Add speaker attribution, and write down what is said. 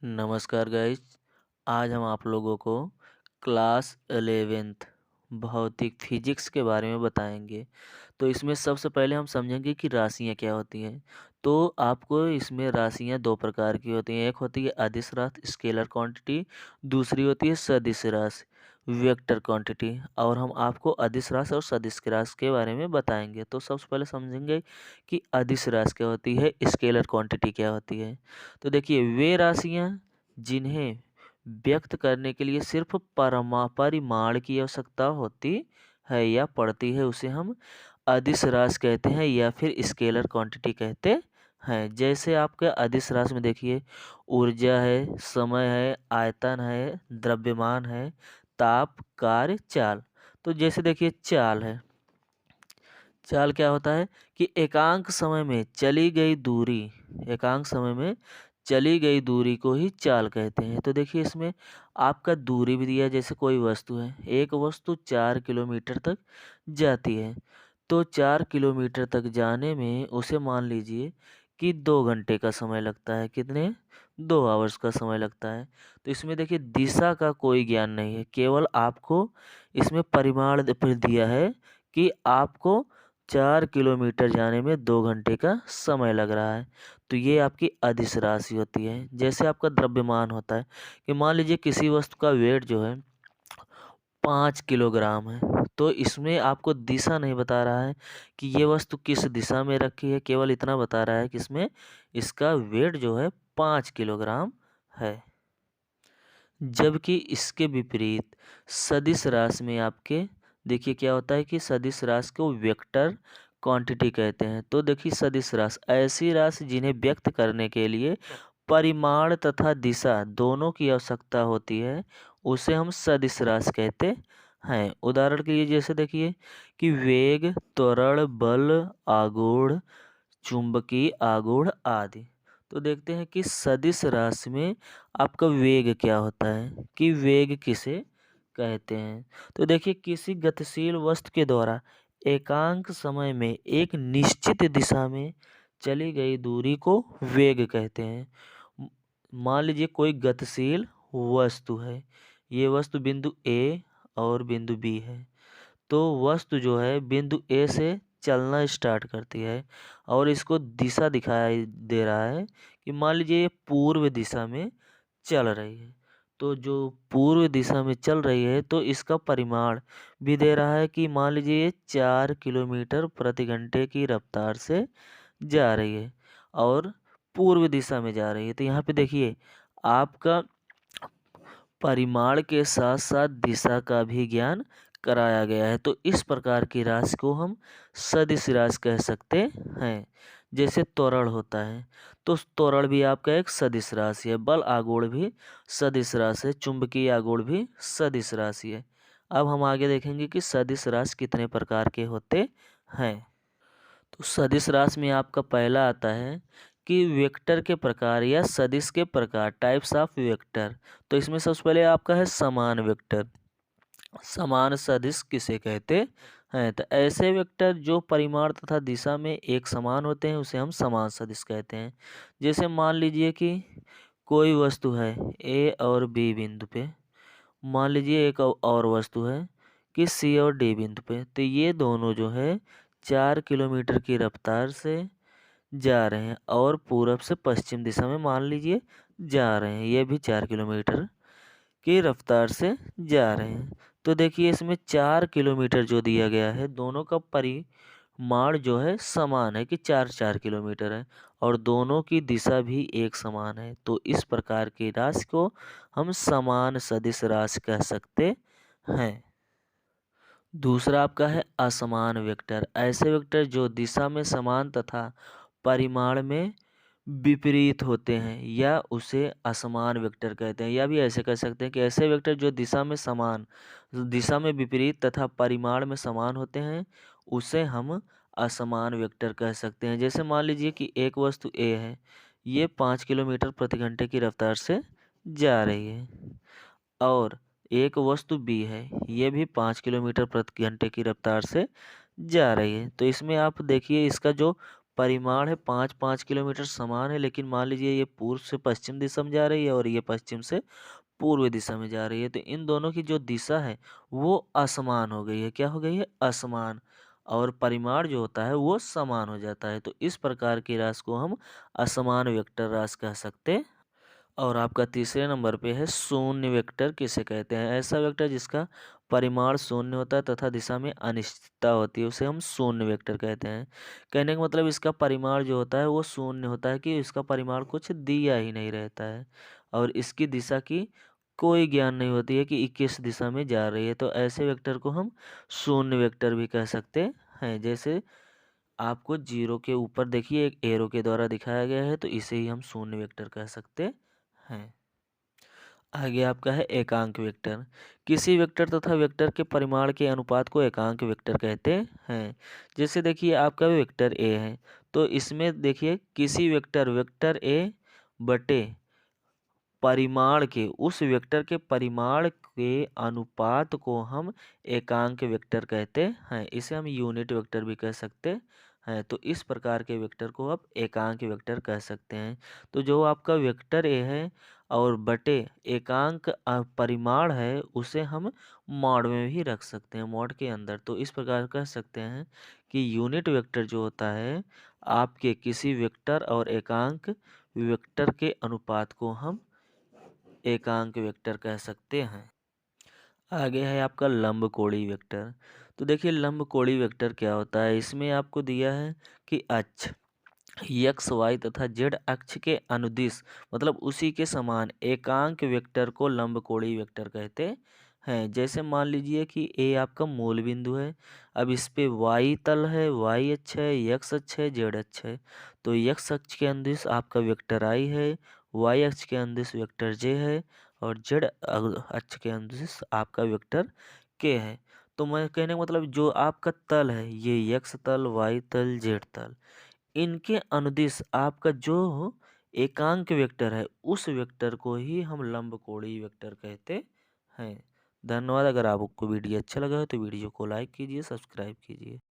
Speaker 1: नमस्कार गाइस। आज हम आप लोगों को क्लास 11th भौतिक फिजिक्स के बारे में बताएंगे। तो इसमें सबसे पहले हम समझेंगे कि राशियां क्या होती हैं। तो आपको इसमें राशियां दो प्रकार की होती हैं। एक होती है अदिश राशि स्केलर क्वांटिटी, दूसरी होती है सदिश राशि वेक्टर क्वांटिटी। और हम आपको अदिश राशि और सदिश राशि के बारे में बताएंगे। तो सबसे पहले समझेंगे कि अदिश राशि क्या होती है, स्केलर क्वांटिटी क्या होती है। तो देखिए, वे राशियां जिन्हें व्यक्त करने के लिए सिर्फ परिमाण की आवश्यकता होती है या पड़ती है, उसे हम अदिश राशि कहते हैं या फिर स्केलर क्वांटिटी कहते हैं। जैसे आपके अदिश राशि में देखिए, ऊर्जा है, समय है, आयतन है, द्रव्यमान है, ताप, कार्य, चाल। तो जैसे देखिए, चाल है। चाल क्या होता है कि एकांक समय में चली गई दूरी को ही चाल कहते हैं। तो देखिए, इसमें आपका दूरी भी दिया है। जैसे कोई वस्तु है, एक वस्तु 4 किलोमीटर तक जाती है। तो 4 किलोमीटर तक जाने में उसे मान लीजिए कि 2 घंटे का समय लगता है। कितने? 2 आवर्स का समय लगता है। तो इसमें देखिए, दिशा का कोई ज्ञान नहीं है, केवल आपको इसमें परिमाण दिया है कि आपको 4 किलोमीटर जाने में 2 घंटे का समय लग रहा है। तो ये आपकी अदिश राशि होती है। जैसे आपका द्रव्यमान होता है कि मान लीजिए किसी वस्तु का वेट जो है 5 किलोग्राम है। तो इसमें आपको दिशा नहीं बता रहा है कि ये वस्तु किस दिशा में रखी है, केवल इतना बता रहा है कि इसमें इसका वेट जो है 5 किलोग्राम है। जबकि इसके विपरीत सदिश राशि में आपके देखिए क्या होता है कि सदिश राशि को वेक्टर क्वांटिटी कहते हैं। तो देखिए, सदिश राशि ऐसी राशि जिन्हें व्यक्त करने के लिए परिमाण तथा दिशा दोनों की आवश्यकता होती है, उसे हम सदिश राशि कहते हैं। उदाहरण के लिए जैसे देखिए कि वेग, त्वरण, बल, आघूर्ण, चुंबकीय आघूर्ण आदि। तो देखते हैं कि सदिश राशि में आपका वेग क्या होता है, कि वेग किसे कहते हैं। तो देखिए, किसी गतिशील वस्तु के द्वारा एकांक समय में एक निश्चित दिशा में चली गई दूरी को वेग कहते हैं। म- मान लीजिए कोई गतिशील वस्तु है। ये वस्तु बिंदु ए और बिंदु बी है। तो वस्तु जो है बिंदु ए से चलना स्टार्ट करती है और इसको दिशा दिखाई दे रहा है कि मान लीजिए ये पूर्व दिशा में चल रही है। तो जो पूर्व दिशा में चल रही है, तो इसका परिमाण भी दे रहा है कि मान लीजिए ये 4 किलोमीटर प्रति घंटे की रफ्तार से जा रही है और पूर्व दिशा में जा रही है। तो यहाँ पे देखिए, आपका परिमाण के साथ साथ दिशा का भी ज्ञान कराया गया है। तो इस प्रकार की राशि को हम सदिश राशि कह सकते हैं। जैसे त्वरण होता है, तो त्वरण भी आपका एक सदिश राशि है। बल आघूर्ण भी सदिश राशि है। चुंबकीय आघूर्ण भी सदिश राशि है। अब हम आगे देखेंगे कि सदिश राशि कितने प्रकार के होते हैं। तो सदिश राशि में आपका पहला आता है कि वेक्टर के प्रकार या सदिश के प्रकार, टाइप्स ऑफ वेक्टर। तो इसमें सबसे पहले आपका है समान वेक्टर। समान सदिश किसे कहते हैं? तो ऐसे वेक्टर जो परिमाण तथा दिशा में एक समान होते हैं, उसे हम समान सदिश कहते हैं। जैसे मान लीजिए कि कोई वस्तु है ए और बी बिंदु पे। मान लीजिए एक और वस्तु है कि सी और डी बिंदु पे। तो ये दोनों जो है 4 किलोमीटर की रफ्तार से जा रहे हैं और पूरब से पश्चिम दिशा में मान लीजिए जा रहे हैं। ये भी 4 किलोमीटर की रफ्तार से जा रहे हैं। तो देखिए, इसमें 4 किलोमीटर जो दिया गया है, दोनों का परिमाण जो है समान है कि 4 4 किलोमीटर है और दोनों की दिशा भी एक समान है। तो इस प्रकार की राशि को हम समान सदिश राशि कह सकते हैं। दूसरा आपका है असमान वेक्टर। ऐसे वेक्टर जो दिशा में समान तथा परिमाण में विपरीत होते हैं या उसे असमान वेक्टर कहते हैं। या भी ऐसे कह सकते हैं कि ऐसे वेक्टर जो दिशा में विपरीत तथा परिमाण में समान होते हैं, उसे हम असमान वेक्टर कह सकते हैं। जैसे मान लीजिए कि एक वस्तु ए है, ये 5 किलोमीटर प्रति घंटे की रफ्तार से जा रही है और एक वस्तु बी है, ये भी 5 किलोमीटर प्रति घंटे की रफ्तार से जा रही है। तो इसमें आप देखिए, इसका जो परिमाण है 5-5 किलोमीटर समान है, लेकिन मान लीजिए ये पूर्व से पश्चिम दिशा में जा रही है और ये पश्चिम से पूर्व दिशा में जा रही है, तो इन दोनों की जो दिशा है वो असमान हो गई है। क्या हो गई है? असमान। और परिमाण जो होता है वो समान हो जाता है। तो इस प्रकार की राशि को हम असमान वेक्टर राशि कह सकते हैं। और आपका तीसरे नंबर पे है शून्य वेक्टर किसे कहते हैं? ऐसा वेक्टर जिसका परिमाण शून्य होता है तथा दिशा में अनिश्चितता होती है, उसे हम शून्य वेक्टर कहते हैं। कहने का मतलब इसका परिमाण जो होता है वो शून्य होता है, कि इसका परिमाण कुछ दिया ही नहीं रहता है और इसकी दिशा की कोई ज्ञान नहीं होती है कि किस दिशा में जा रही है। तो ऐसे वेक्टर को हम शून्य वेक्टर भी कह सकते हैं। जैसे आपको जीरो के ऊपर देखिए एक एरो के द्वारा दिखाया गया है, तो इसे ही हम शून्य वेक्टर कह सकते हैं। आगे आपका है एकांक वेक्टर। किसी वेक्टर तथा वेक्टर के परिमाण के अनुपात को एकांक वेक्टर कहते हैं। जैसे देखिए आपका वेक्टर ए है, तो इसमें देखिए किसी वेक्टर वेक्टर ए बटे परिमाण के, उस वेक्टर के परिमाण के अनुपात को हम एकांक वेक्टर कहते हैं। इसे हम यूनिट वेक्टर भी कह सकते हैं। तो इस प्रकार के वेक्टर को आप एकांक वेक्टर कह सकते हैं। तो जो आपका वेक्टर ए है और बटे एकांक परिमाण है, उसे हम मॉड में भी रख सकते हैं, मॉड के अंदर। तो इस प्रकार कह सकते हैं कि यूनिट वेक्टर जो होता है आपके किसी वेक्टर और एकांक वेक्टर के अनुपात को हम एकांक वेक्टर कह सकते हैं। आगे है आपका लंबकोणीय वेक्टर। तो देखिए लंबकोणीय वेक्टर क्या होता है? इसमें आपको दिया है कि अक्ष एक्स वाई तथा जेड अक्ष के अनुदिश, मतलब उसी के समान एकांक वेक्टर को लंबकोणीय वेक्टर कहते हैं। जैसे मान लीजिए कि ए आपका मूल बिंदु है। अब इस पे वाई तल है, वाई अक्ष है, एक्स अक्ष है, जेड अक्ष है। तो एक्स अक्ष के अनुदिश आपका वेक्टर आई है, वाई अक्ष के अनुदिश वेक्टर जे है और जेड अक्ष के अनुदिश आपका वेक्टर के है। तो मैं कहने का मतलब जो आपका तल है, ये एक्स तल, वाई तल, जेड तल, इनके अनुदिश आपका जो एकांक वेक्टर है, उस वेक्टर को ही हम लंबकोणीय वेक्टर कहते हैं। धन्यवाद। अगर आपको वीडियो अच्छा लगा हो तो वीडियो को लाइक कीजिए, सब्सक्राइब कीजिए।